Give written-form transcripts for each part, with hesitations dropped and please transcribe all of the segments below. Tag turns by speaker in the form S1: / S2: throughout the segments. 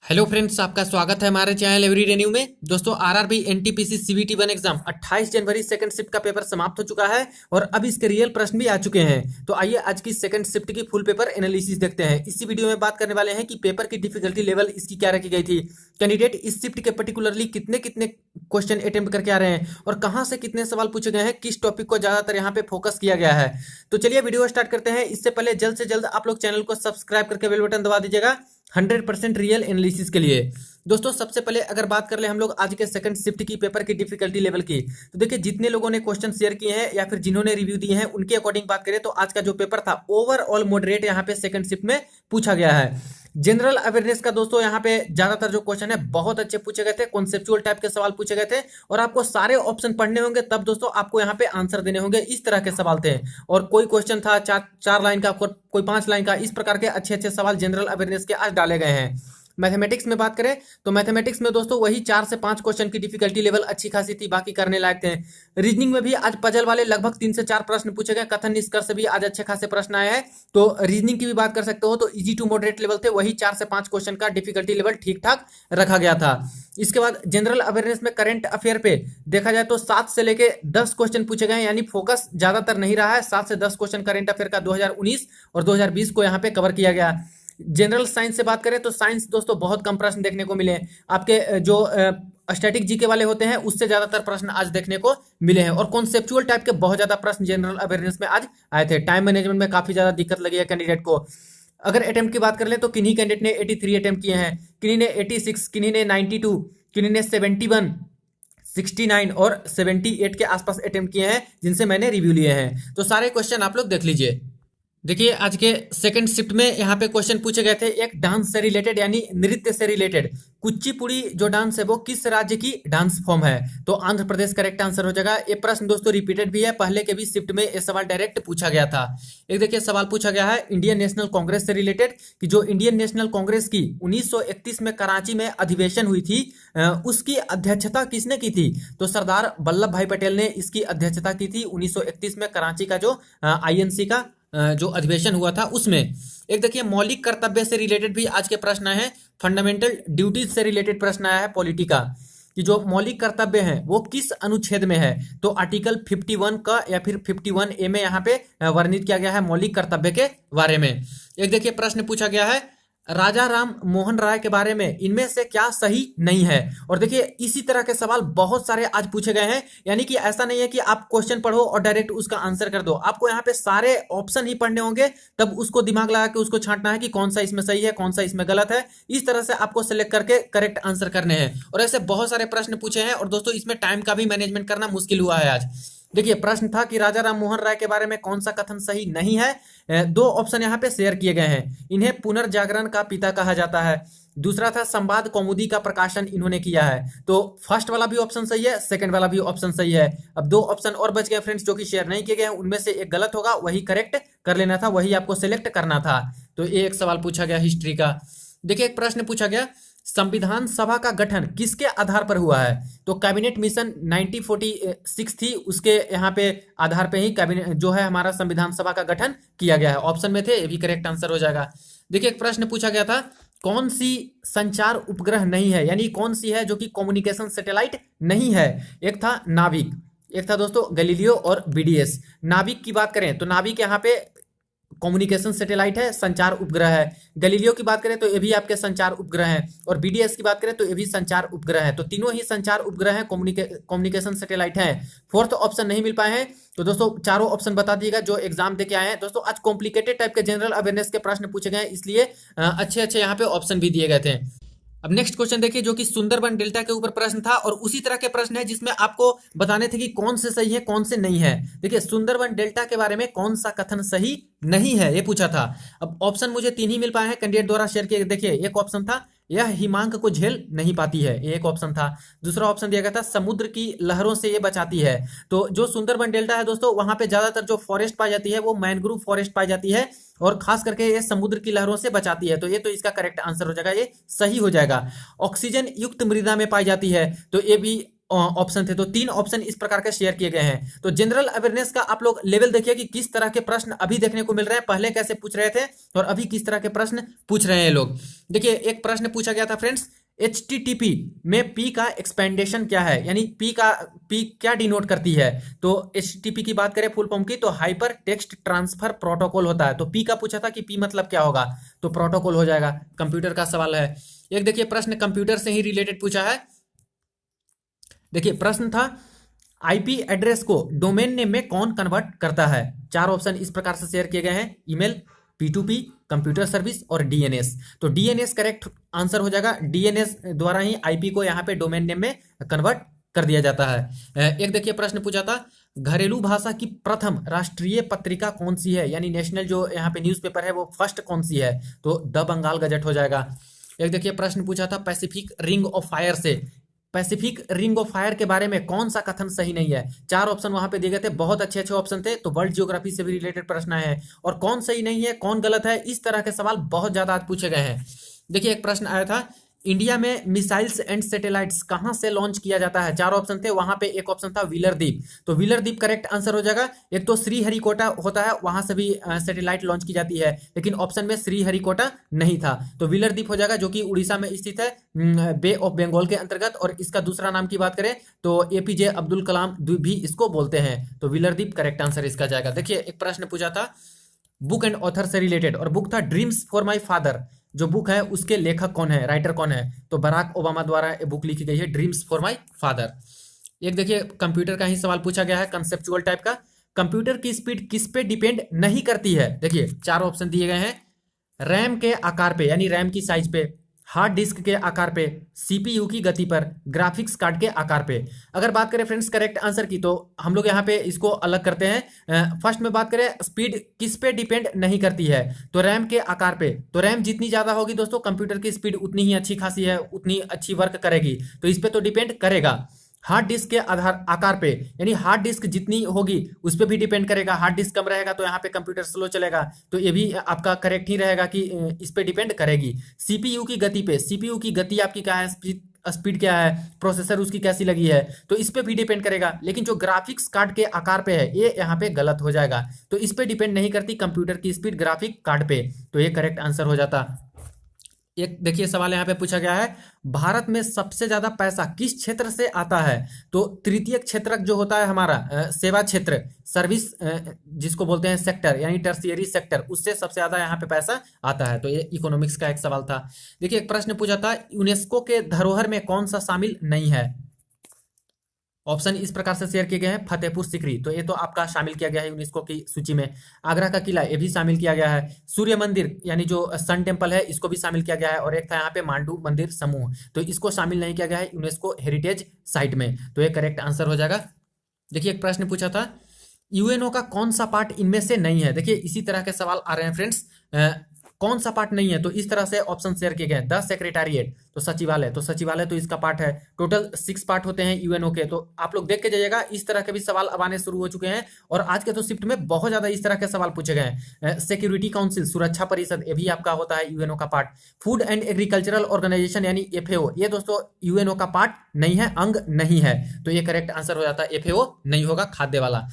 S1: Hello friends, आपका स्वागत है हमारे चैनल एवरीडे न्यू में। दोस्तों, आरआरबी एनटीपीसी सीबीटी 1 एग्जाम 28 जनवरी सेकंड शिफ्ट का पेपर समाप्त हो चुका है और अब इसके रियल प्रश्न भी आ चुके हैं। तो आइए आज की सेकंड शिफ्ट की फुल पेपर एनालिसिस देखते हैं। इसी वीडियो में बात करने वाले हैं कि पेपर की डिफिकल्टी लेवल इसकी क्या रखी गई थी, कैंडिडेट इस शिफ्ट के पर्टिकुलरली कितने कितने क्वेश्चन अटेम्प्ट करके आ रहे हैं और कहां से कितने सवाल पूछे गए हैं, किस टॉपिक को ज्यादातर यहाँ पे फोकस किया गया है। तो चलिए वीडियो स्टार्ट करते हैं। इससे पहले जल्द से जल्द आप लोग चैनल को सब्सक्राइब करके बेल बटन दबा दीजिएगा 100% रियल एनालिसिस के लिए। दोस्तों, सबसे पहले अगर बात कर ले हम लोग आज के सेकंड शिफ्ट की पेपर की डिफिकल्टी लेवल की, तो देखिए जितने लोगों ने क्वेश्चन शेयर किए हैं या फिर जिन्होंने रिव्यू दिए हैं उनके अकॉर्डिंग बात करें तो आज का जो पेपर था ओवरऑल मॉडरेट यहाँ पे सेकंड शिफ्ट में पूछा गया है। जनरल अवेयरनेस का दोस्तों यहाँ पे ज्यादातर जो क्वेश्चन है बहुत अच्छे पूछे गए थे, कॉन्सेप्चुअल टाइप के सवाल पूछे गए थे और आपको सारे ऑप्शन पढ़ने होंगे तब दोस्तों आपको यहाँ पे आंसर देने होंगे। इस तरह के सवाल थे और कोई क्वेश्चन था चार लाइन का, कोई 5 लाइन का। इस प्रकार के अच्छे अच्छे सवाल जनरल अवेयरनेस के आज डाले गए हैं। मैथमेटिक्स में बात करें तो मैथमेटिक्स में दोस्तों वही 4 से 5 क्वेश्चन की डिफिकल्टी लेवल अच्छी खासी थी, बाकी करने लायक थे। रीजनिंग में भी आज पजल वाले लगभग 3 से 4 प्रश्न पूछे गए। कथन निष्कर्ष से भी आज अच्छे खासे प्रश्न आए हैं। तो रीजनिंग की भी बात कर सकते हो तो इजी टू मॉडरेट लेवल थे, वही 4 से 5 क्वेश्चन का डिफिकल्टी लेवल ठीक ठाक रखा गया था। इसके बाद जनरल अवेयरनेस में करंट अफेयर पे देखा जाए तो 7 से लेके 10 क्वेश्चन पूछे गए, यानी फोकस ज्यादातर नहीं रहा है। 7 से 10 क्वेश्चन करंट अफेयर का 2019 और 2020 को यहाँ पे कवर किया गया। जनरल साइंस से बात करें तो साइंस दोस्तों बहुत कम प्रश्न देखने को मिले। आपके जो स्टैटिक जीके वाले होते हैं उससे ज्यादातर प्रश्न आज देखने को मिले हैं और कॉन्सेप्चुअल टाइप के बहुत ज्यादा प्रश्न जनरल अवेयरनेस में आज आए थे। टाइम मैनेजमेंट में काफी ज्यादा दिक्कत लगी है कैंडिडेट को। अगर अटेम्प्ट की बात कर ले तो किन्हीं कैंडिडेट ने 83 अटेम्प्ट किए हैं, किन्हीं ने 86, किन्हीं ने 92, किन्हीं ने 71, 69 और 78 के आसपास अटेम्प्ट किए हैं जिनसे मैंने रिव्यू लिए हैं। तो सारे क्वेश्चन आप लोग देख लीजिए। देखिए आज के सेकंड शिफ्ट में यहाँ पे क्वेश्चन पूछे गए थे एक डांस से रिलेटेड, यानी नृत्य से रिलेटेड। कुचिपुड़ी जो डांस है वो किस राज्य की डांस फॉर्म है? तो आंध्र प्रदेश करेक्ट आंसर हो जाएगा। ये प्रश्न दोस्तों रिपीटेड भी है, पहले के भी शिफ्ट में ये सवाल डायरेक्ट पूछा गया था। एक देखिए सवाल पूछा गया है इंडियन नेशनल कांग्रेस से रिलेटेड कि जो इंडियन नेशनल कांग्रेस की 1931 में कराची में अधिवेशन हुई थी उसकी अध्यक्षता किसने की थी? तो सरदार वल्लभ भाई पटेल ने इसकी अध्यक्षता की थी 1931 में कराची का जो आईएनसी का जो अधिवेशन हुआ था उसमें। एक देखिए मौलिक कर्तव्य से रिलेटेड भी आज के प्रश्न आए हैं। फंडामेंटल ड्यूटीज से रिलेटेड प्रश्न आया है पॉलिटी का कि जो मौलिक कर्तव्य है वो किस अनुच्छेद में है? तो आर्टिकल 51 का या फिर 51A में यहाँ पे वर्णित किया गया है मौलिक कर्तव्य के बारे में। एक देखिए प्रश्न पूछा गया है राजा राम मोहन राय के बारे में इनमें से क्या सही नहीं है? और देखिए इसी तरह के सवाल बहुत सारे आज पूछे गए हैं, यानी कि ऐसा नहीं है कि आप क्वेश्चन पढ़ो और डायरेक्ट उसका आंसर कर दो। आपको यहाँ पे सारे ऑप्शन ही पढ़ने होंगे, तब उसको दिमाग लगा के उसको छांटना है कि कौन सा इसमें सही है कौन सा इसमें गलत है। इस तरह से आपको सिलेक्ट करके करेक्ट आंसर करने हैं और ऐसे बहुत सारे प्रश्न पूछे हैं और दोस्तों इसमें टाइम का भी मैनेजमेंट करना मुश्किल हुआ है आज। देखिए प्रश्न था कि राजा राम मोहन राय के बारे में कौन सा कथन सही नहीं है? 2 ऑप्शन यहाँ पे शेयर किए गए हैं। इन्हें पुनर्जागरण का पिता कहा जाता है। दूसरा था संवाद कौमुदी का प्रकाशन इन्होंने किया है। तो फर्स्ट वाला भी ऑप्शन सही है, सेकंड वाला भी ऑप्शन सही है। अब 2 ऑप्शन और बच गए फ्रेंड्स जो कि शेयर नहीं किए गए, उनमें से एक गलत होगा, वही करेक्ट कर लेना था, वही आपको सिलेक्ट करना था। तो ये एक सवाल पूछा गया हिस्ट्री का। देखिए एक प्रश्न पूछा गया संविधान सभा का गठन किसके आधार पर हुआ है? तो कैबिनेट मिशन 1946 थी, उसके यहाँ पे आधार पे ही कैबिनेट जो है हमारा संविधान सभा का गठन किया गया है। ऑप्शन में थे, ये भी करेक्ट आंसर हो जाएगा। देखिए एक प्रश्न पूछा गया था कौन सी संचार उपग्रह नहीं है, यानी कौन सी है जो कि कम्युनिकेशन सैटेलाइट नहीं है? एक था नाविक, एक था दोस्तों गैलीलियो और बीडीएस। नाविक की बात करें तो नाविक यहाँ पे कम्युनिकेशन सैटेलाइट है, संचार उपग्रह है। गैलीलियो की बात करें तो ये भी आपके संचार उपग्रह है और बीडीएस की बात करें तो ये भी संचार उपग्रह है। तो तीनों ही संचार उपग्रह हैं, कम्युनिकेशन सैटेलाइट है। फोर्थ ऑप्शन नहीं मिल पाए हैं तो दोस्तों चारों ऑप्शन बता दिएगा जो एग्जाम दे के आए हैं। दोस्तों आज कॉम्प्लिकेटेड टाइप के जनरल अवेयरनेस के प्रश्न पूछे गए इसलिए अच्छे अच्छे यहाँ पे ऑप्शन भी दिए गए थे। अब नेक्स्ट क्वेश्चन देखिए जो कि सुंदरबन डेल्टा के ऊपर प्रश्न था और उसी तरह के प्रश्न है जिसमें आपको बताने थे कि कौन से सही है कौन से नहीं है। देखिए सुंदरबन डेल्टा के बारे में कौन सा कथन सही नहीं है ये पूछा था। अब ऑप्शन मुझे 3 ही मिल पाए हैं कैंडिडेट द्वारा शेयर किए। देखिए एक ऑप्शन था यह हिमांक को झेल नहीं पाती है, ये एक ऑप्शन था। दूसरा ऑप्शन दिया गया था समुद्र की लहरों से ये बचाती है। तो जो सुंदरबन डेल्टा है दोस्तों वहां पे ज्यादातर जो फॉरेस्ट पाई जाती है वो मैनग्रोव फॉरेस्ट पाई जाती है और खास करके ये समुद्र की लहरों से बचाती है। तो ये तो इसका करेक्ट आंसर हो जाएगा, ये सही हो जाएगा। ऑक्सीजन युक्त मृदा में पाई जाती है तो ये भी ऑप्शन थे, तो 3 ऑप्शन इस प्रकार के शेयर किए गए हैं। तो जनरल अवेयरनेस का आप लोग लेवल देखिए कि किस तरह के प्रश्न अभी देखने को मिल रहे हैं, पहले कैसे पूछ रहे थे और अभी किस तरह के प्रश्न पूछ रहे हैं लोग। देखिए एक प्रश्न पूछा गया था फ्रेंड्स, HTTP में P का एक्सपेंडेशन क्या है, यानी P क्या डिनोट करती है। तो HTTP की बात करें फुल फॉर्म की, तो हाइपर टेक्स्ट ट्रांसफर प्रोटोकॉल होता है। तो P का पूछा था कि P मतलब क्या होगा, तो प्रोटोकॉल हो जाएगा। कंप्यूटर का सवाल है। एक देखिए प्रश्न कंप्यूटर से ही रिलेटेड पूछा है। देखिए प्रश्न था, आईपी एड्रेस को डोमेन नेम में कौन कन्वर्ट करता है। 4 ऑप्शन इस प्रकार से शेयर किए गए हैं, ईमेल, P2P, कंप्यूटर सर्विस और DNS। तो DNS करेक्ट आंसर हो जाएगा। DNS द्वारा ही आईपी को यहाँ पे डोमेन नेम में कन्वर्ट कर दिया जाता है। एक देखिए प्रश्न पूछा था, घरेलू भाषा की प्रथम राष्ट्रीय पत्रिका कौन सी है, यानी नेशनल जो यहाँ पे न्यूज़पेपर है वो फर्स्ट कौन सी है, तो द बंगाल गजट हो जाएगा। एक देखिए प्रश्न पूछा था, पैसिफिक रिंग ऑफ फायर से पैसिफिक रिंग ऑफ फायर के बारे में कौन सा कथन सही नहीं है। 4 ऑप्शन वहां पे दिए गए थे, बहुत अच्छे अच्छे ऑप्शन थे। तो वर्ल्ड जियोग्राफी से भी रिलेटेड प्रश्न है, और कौन सही नहीं है कौन गलत है, इस तरह के सवाल बहुत ज्यादा आज पूछे गए हैं। देखिए एक प्रश्न आया था, इंडिया में मिसाइल्स एंड सैटेलाइट्स कहां से लॉन्च किया जाता है। 4 ऑप्शन थे, वहां पे एक ऑप्शन था व्हीलर द्वीप। तो व्हीलर द्वीप करेक्ट आंसर हो जाएगा। एक तो श्रीहरिकोटा होता है, वहां से भी सैटेलाइट लॉन्च की जाती है, लेकिन ऑप्शन में श्रीहरिकोटा नहीं था, तो व्हीलर द्वीप हो जाएगा, जो कि उड़ीसा में स्थित है, बे ऑफ बंगाल के अंतर्गत। और इसका दूसरा नाम की बात करें तो APJ अब्दुल कलाम द्वीप भी इसको बोलते हैं। तो व्हीलर द्वीप करेक्ट आंसर इसका जाएगा। देखिए एक प्रश्न पूछा था बुक एंड ऑथर से रिलेटेड, और बुक था ड्रीम्स फॉर माई फादर। जो बुक है उसके लेखक कौन है, राइटर कौन है, तो बराक ओबामा द्वारा ये बुक लिखी गई है, ड्रीम्स फॉर माई फादर। एक देखिए कंप्यूटर का ही सवाल पूछा गया है, कंसेप्चुअल टाइप का, कंप्यूटर की स्पीड किस पे डिपेंड नहीं करती है। देखिए 4 ऑप्शन दिए गए हैं, रैम के आकार पे यानी रैम की साइज पे, हार्ड डिस्क के आकार पे, CPU की गति पर, ग्राफिक्स कार्ड के आकार पे। अगर बात करें फ्रेंड्स करेक्ट आंसर की, तो हम लोग यहाँ पे इसको अलग करते हैं। फर्स्ट में बात करें स्पीड किस पे डिपेंड नहीं करती है, तो रैम के आकार पे। तो रैम जितनी ज्यादा होगी दोस्तों, कंप्यूटर की स्पीड उतनी ही अच्छी खासी है, उतनी अच्छी वर्क करेगी, तो इस पे तो डिपेंड करेगा। हार्ड डिस्क के आकार पे, यानी हार्ड डिस्क जितनी होगी उस पर भी डिपेंड करेगा। हार्ड डिस्क कम रहेगा तो यहाँ पे कंप्यूटर स्लो चलेगा, तो ये भी आपका करेक्ट ही रहेगा कि इस पे डिपेंड करेगी। CPU की गति पे, CPU की गति आपकी क्या है, स्पीड क्या है, प्रोसेसर उसकी कैसी लगी है, तो इस पे भी डिपेंड करेगा। लेकिन जो ग्राफिक्स कार्ड के आकार पे है ये यहाँ पे गलत हो जाएगा, तो इस पे डिपेंड नहीं करती कंप्यूटर की स्पीड ग्राफिक कार्ड पे, तो ये करेक्ट आंसर हो जाता। एक देखिए सवाल यहाँ पे पूछा गया है, भारत में सबसे ज्यादा पैसा किस क्षेत्र से आता है। तो तृतीय क्षेत्र जो होता है हमारा सेवा क्षेत्र, सर्विस जिसको बोलते हैं सेक्टर, यानी टर्शियरी सेक्टर, उससे सबसे ज्यादा यहाँ पे पैसा आता है। तो ये इकोनॉमिक्स का एक सवाल था। देखिए एक प्रश्न पूछा था, यूनेस्को के धरोहर में कौन सा शामिल नहीं है। ऑप्शन इस प्रकार से शेयर किए गए हैं, फतेहपुर सिकरी, तो ये तो आपका शामिल किया गया है यूनेस्को की सूची में। आगरा का किला ये भी शामिल किया गया है। सूर्य मंदिर यानी जो सन टेम्पल है इसको भी शामिल किया गया है। और एक था यहाँ पे मांडू मंदिर समूह, तो इसको शामिल नहीं किया गया है यूनेस्को हेरिटेज साइट में, तो ये करेक्ट आंसर हो जाएगा। देखिए एक प्रश्न पूछा था, UNO का कौन सा पार्ट इनमें से नहीं है। देखिए इसी तरह के सवाल आ रहे हैं फ्रेंड्स, कौन सा पार्ट नहीं है, तो इस तरह से ऑप्शन शेयर किए गए हैं। 10 सेक्रेटारिएट, तो सचिवालय, तो सचिवालय तो इसका पार्ट है। टोटल 6 पार्ट होते हैं UNO के, तो आप लोग देख के जाइएगा, इस तरह के भी सवाल अब आने शुरू हो चुके हैं। और आज के तो शिफ्ट में बहुत ज्यादा इस तरह के सवाल पूछे गए हैं। सिक्योरिटी काउंसिल, सुरक्षा परिषद, ये भी आपका होता है UNO का part. Food and agricultural organisation यानी FAO, ये दोस्तों UNO का पार्ट नहीं है, अंग नहीं है, तो ये करेक्ट आंसर हो जाता है, FAO नहीं होगा, खाद्य वाला।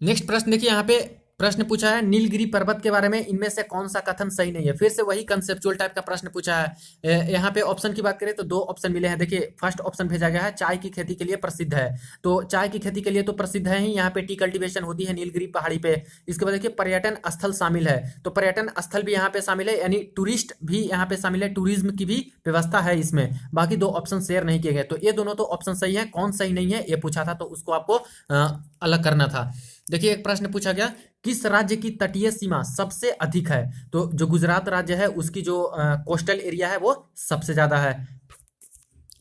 S1: नेक्स्ट प्रश्न देखिए, यहाँ पे प्रश्न पूछा है नीलगिरी पर्वत के बारे में इनमें से कौन सा कथन सही नहीं है। फिर से वही कंसेप्चुअल टाइप का प्रश्न पूछा है। यहाँ पे ऑप्शन की बात करें तो 2 ऑप्शन मिले हैं। देखिए फर्स्ट ऑप्शन भेजा गया है, चाय की खेती के लिए प्रसिद्ध है, तो चाय की खेती के लिए तो प्रसिद्ध है ही, यहाँ पे टी कल्टीवेशन होती है नीलगिरी पहाड़ी पे। इसके बाद देखिए पर्यटन स्थल शामिल है, तो पर्यटन स्थल भी यहाँ पे शामिल है, यानी टूरिस्ट भी यहाँ पे शामिल है, टूरिज्म की भी व्यवस्था है इसमें। बाकी 2 ऑप्शन शेयर नहीं किए गए, तो ये दोनों तो ऑप्शन सही है, कौन सही नहीं है ये पूछा था, तो उसको आपको अलग करना था। देखिए एक प्रश्न पूछा गया, किस राज्य की तटीय सीमा सबसे अधिक है, तो जो गुजरात राज्य है उसकी जो कोस्टल एरिया है वो सबसे ज्यादा है।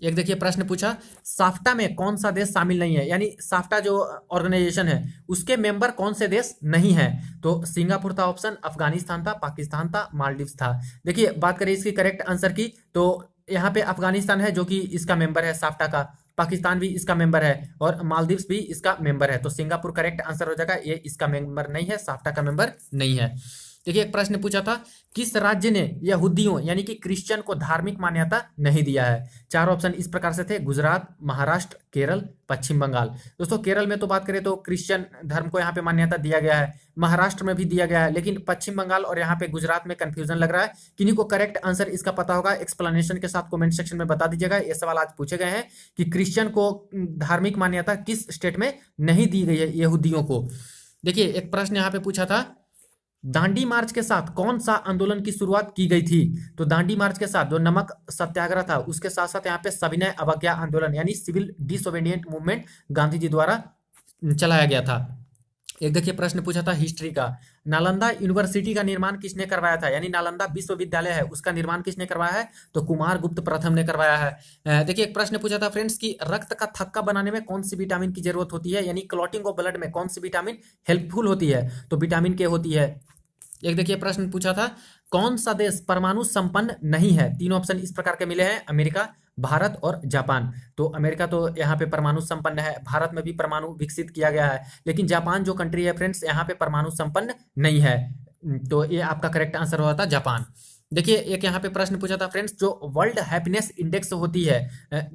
S1: एक देखिए प्रश्न पूछा, साफ्टा में कौन सा देश शामिल नहीं है, यानी साफ्टा जो ऑर्गेनाइजेशन है उसके मेंबर कौन से देश नहीं है, तो सिंगापुर था ऑप्शन, अफगानिस्तान था, पाकिस्तान था, मालदीव्स था। देखिए बात करें इसकी करेक्ट आंसर की, तो यहाँ पे अफगानिस्तान है जो कि इसका मेंबर है साफ्टा का, पाकिस्तान भी इसका मेंबर है, और मालदीव्स भी इसका मेंबर है, तो सिंगापुर करेक्ट आंसर हो जाएगा, ये इसका मेंबर नहीं है, साफ्टा का मेंबर नहीं है। देखिए एक प्रश्न पूछा था, किस राज्य ने यहूदियों यानी कि क्रिश्चियन को धार्मिक मान्यता नहीं दिया है? चार ऑप्शन इस प्रकार से थे, गुजरात, महाराष्ट्र, केरल, पश्चिम बंगाल। दोस्तों केरल में तो बात करें तो क्रिश्चियन धर्म को यहाँ पे मान्यता दिया गया है, महाराष्ट्र में भी दिया गया है, लेकिन पश्चिम बंगाल और यहाँ पे गुजरात में कंफ्यूजन लग रहा है। किन्हीं को करेक्ट आंसर इसका पता होगा, एक्सप्लेनेशन के साथ कमेंट सेक्शन में बता दीजिएगा। ये सवाल आज पूछे गए हैं कि क्रिश्चियन को धार्मिक मान्यता किस स्टेट में नहीं दी गई है यहूदियों को। देखिए एक प्रश्न यहाँ पे पूछा था, दांडी मार्च के साथ कौन सा आंदोलन की शुरुआत की गई थी? तो दांडी मार्च के साथ जो नमक सत्याग्रह था, उसके साथ साथ यहाँ पे सविनय अवज्ञा आंदोलन यानी civil disobedient movement Gandhi ji द्वारा चलाया गया था। एक देखिए प्रश्न पूछा था हिस्ट्री का, नालंदा यूनिवर्सिटी का निर्माण किसने करवाया था? यानी नालंदा विश्वविद्यालय है, उसका निर्माण किसने करवाया है? तो कुमार गुप्त प्रथम ने करवाया है। देखिए एक प्रश्न पूछा था फ्रेंड्स कि रक्त का थक्का बनाने में कौन सी विटामिन की जरूरत होती है, यानी क्लॉटिंग ऑफ ब्लड में कौन सी विटामिन हेल्पफुल होती है? तो विटामिन के होती है। एक देखिए प्रश्न पूछा था, कौन सा देश परमाणु संपन्न नहीं है? तीन ऑप्शन इस प्रकार के मिले हैं, अमेरिका, भारत और जापान। तो अमेरिका तो यहाँ पे परमाणु संपन्न है, भारत में भी परमाणु विकसित किया गया है, लेकिन जापान जो कंट्री है फ्रेंड्स यहाँ पे परमाणु संपन्न नहीं है। तो ये आपका करेक्ट आंसर हुआ था जापान। देखिए एक यहाँ पे प्रश्न पूछा था फ्रेंड्स, जो वर्ल्ड हैप्पीनेस इंडेक्स होती है,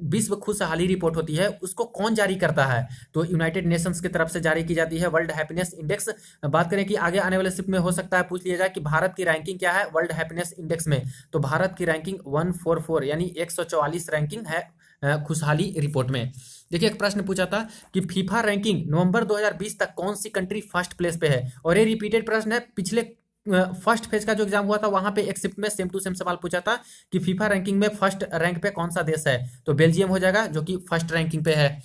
S1: विश्व खुशहाली रिपोर्ट होती है, उसको कौन जारी करता है? तो यूनाइटेड नेशंस की तरफ से जारी की जाती है वर्ल्ड हैप्पीनेस इंडेक्स। बात करें कि आगे आने वाले शिफ्ट में हो सकता है पूछ लिया जाए कि भारत की रैंकिंग क्या है वर्ल्ड हैप्पीनेस इंडेक्स में। तो भारत की रैंकिंग 144 यानी 144 रैंकिंग है खुशहाली रिपोर्ट में। देखिए एक प्रश्न पूछा था कि फीफा रैंकिंग नवंबर 2020 तक कौन सी कंट्री फर्स्ट प्लेस पे है? और ये रिपीटेड प्रश्न है, पिछले फर्स्ट फेज का जो एग्जाम हुआ था वहां पे एक शिफ्ट में सेम टू सेम सवाल पूछा था कि फीफा रैंकिंग में फर्स्ट रैंक पे कौन सा देश है? तो बेल्जियम हो जाएगा जो कि फर्स्ट रैंकिंग पे है।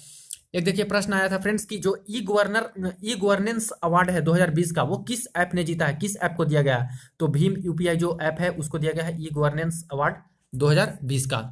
S1: एक देखिए प्रश्न आया था फ्रेंड्स कि जो ई गवर्नेंस अवार्ड है 2020 का, वो किस ऐप ने जीता है, किस ऐप को दिया गया? तो भीम यूपीआई जो ऐप है उसको दिया गया है ई गवर्नेंस अवार्ड 2020 का।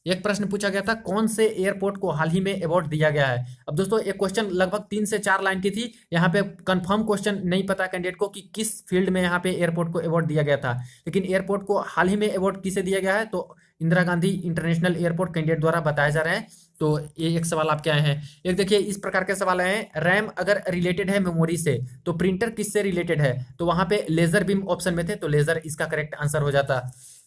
S1: एक प्रश्न पूछा गया था, कौन से एयरपोर्ट को हाल ही में अवार्ड दिया गया है? अब दोस्तों एक क्वेश्चन लगभग 3 से 4 लाइन की थी, यहाँ पे कंफर्म क्वेश्चन नहीं पता कैंडिडेट को कि किस फील्ड में यहाँ पे एयरपोर्ट को अवार्ड दिया गया था, लेकिन एयरपोर्ट को हाल ही में अवार्ड किसे दिया गया है? तो Indira Gandhi international airport candidate द्वारा बताए जा रहे हैं। तो ये एक सवाल आपके आए हैं। एक देखिए इस प्रकार के सवाल आए हैं, रैम अगर रिलेटेड है मेमोरी से तो प्रिंटर किससे रिलेटेड है? तो वहां पे लेजर बीम ऑप्शन में थे, तो लेजर इसका करेक्ट आंसर हो जाता।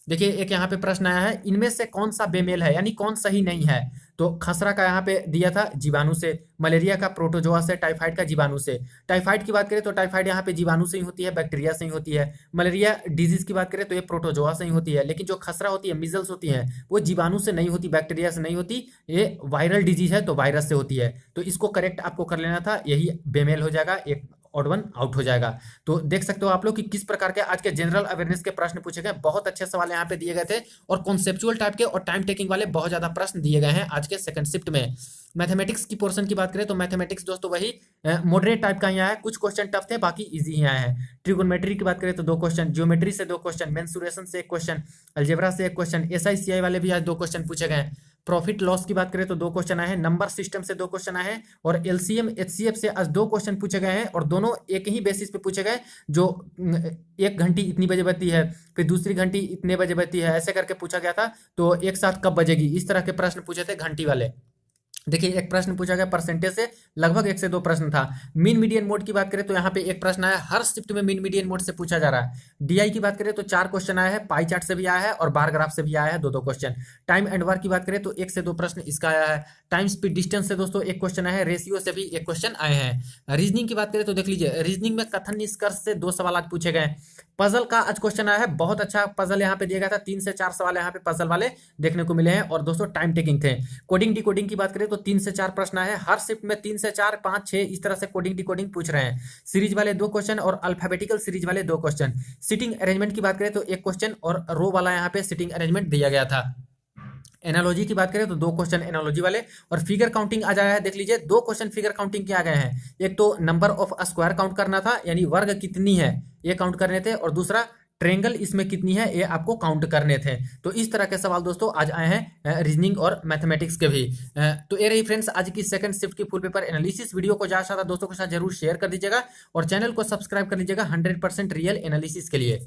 S1: देखिए एक यहाँ पे प्रश्न आया है, इनमें से कौन सा बेमेल है यानी कौन सही नहीं है? तो खसरा का यहाँ पे दिया था जीवाणु से, मलेरिया का प्रोटोजोआ से, टाइफाइड का जीवाणु से। टाइफाइड की बात करें तो टाइफाइड यहाँ पे जीवाणु से ही होती है, बैक्टीरिया से ही होती है। मलेरिया डिजीज की बात करें तो ये प्रोटोजोआ से ही होती है, लेकिन जो खसरा होती है, मिजल्स होती है, वो जीवाणु से नहीं होती, बैक्टीरिया से नहीं होती, ये वायरल डिजीज है तो वायरस से होती है। तो इसको करेक्ट आपको कर लेना था, यही बेमेल हो जाएगा, एक ऑड वन आउट हो जाएगा। तो देख सकते हो आप लोग कि किस प्रकार के आज के जनरल अवेयरनेस के प्रश्न पूछे गए, बहुत अच्छे सवाल यहाँ पे दिए गए थे और कॉन्सेप्चुअल टाइप के और टाइम टेकिंग वाले बहुत ज्यादा प्रश्न दिए गए हैं आज के सेकंड शिफ्ट में। मैथमेटिक्स की पोर्शन की बात करें तो मैथमेटिक्स दोस्तों वही मॉडरेट टाइप का ही आया है, कुछ क्वेश्चन टफ थे, बाकी इजी ही आए हैं। ट्रिगोनोमेट्री की बात करें तो 2 क्वेश्चन, ज्योमेट्री से 2 क्वेश्चन, मेंसुरेशन से 1 क्वेश्चन, अलजेब्रा से 1 क्वेश्चन, एसआईसीआई वाले भी आज 2 क्वेश्चन पूछे गए। प्रॉफिट लॉस की बात करें तो 2 क्वेश्चन आए हैं, नंबर सिस्टम से 2 क्वेश्चन आए हैं और एलसीएम एचसीएफ से आज 2 क्वेश्चन पूछे गए हैं और दोनों एक ही बेसिस पे पूछे गए। जो 1 घंटी इतनी बजे बजती है, फिर दूसरी घंटी इतने बजे बजती है, ऐसे करके पूछा गया था। तो एक साथ कब बजेगी, इस तरह के प्रश्न पूछे थे घंटी वाले। देखिए एक प्रश्न पूछा गया परसेंटेज से, लगभग 1 से 2 प्रश्न था। मीन मीडियन मोड की बात करें तो यहाँ पे एक प्रश्न आया, हर शिफ्ट में मीन मीडियन मोड से पूछा जा रहा है। डीआई की बात करें तो 4 क्वेश्चन आया है, पाई चार्ट से भी आया है और बार ग्राफ से भी आया है 2-2 क्वेश्चन। टाइम एंड वर्क की बात करें तो 1 से 2 प्रश्न इसका आया है। टाइम स्पीड डिस्टेंस से दोस्तों 1 क्वेश्चन आया है, रेशियो से भी 1 क्वेश्चन आए हैं। रीजनिंग की बात करें तो देख लीजिए, रीजनिंग में कथन निष्कर्ष से 2 सवाल आज पूछे गए। पजल का आज क्वेश्चन आया है, बहुत अच्छा पजल यहाँ पे दिया गया था, 3 से 4 सवाल यहाँ पे पजल वाले देखने को मिले हैं और दोस्तों टाइम टेकिंग थे। कोडिंग डिकोडिंग की बात करें तो 3 से 4 प्रश्न आए हैं, हर शिफ्ट में 3 से 4, 5, 6 इस तरह से कोडिंग डिकोडिंग पूछ रहे हैं। सीरीज वाले 2 क्वेश्चन और अल्फाबेटिकल सीरीज वाले 2 क्वेश्चन। सिटिंग अरेंजमेंट की बात करें तो 1 क्वेश्चन और रो वाला यहाँ पे सिटिंग अरेंजमेंट दिया गया था। एनालॉजी की बात करें तो 2 क्वेश्चन एनालॉजी वाले और फिगर काउंटिंग आ जाया है, देख लीजिए 2 क्वेश्चन फिगर काउंटिंग के आ गए हैं। एक तो नंबर ऑफ स्क्वायर काउंट करना था, यानी वर्ग कितनी है ये काउंट करने थे, और दूसरा ट्रेंगल इसमें कितनी है ये आपको काउंट करने थे। तो इस तरह के सवाल दोस्तों आज आए हैं रीजनिंग और मैथमेटिक्स के भी। तो ये रही फ्रेंड्स आज की सेकंड शिफ्ट की फुल पेपर एनालिसिस। वीडियो को ज्यादा से ज्यादा दोस्तों के साथ जरूर शेयर कर दीजिएगा और चैनल को सब्सक्राइब कर लीजिएगा 100% रियल एनालिसिस के लिए।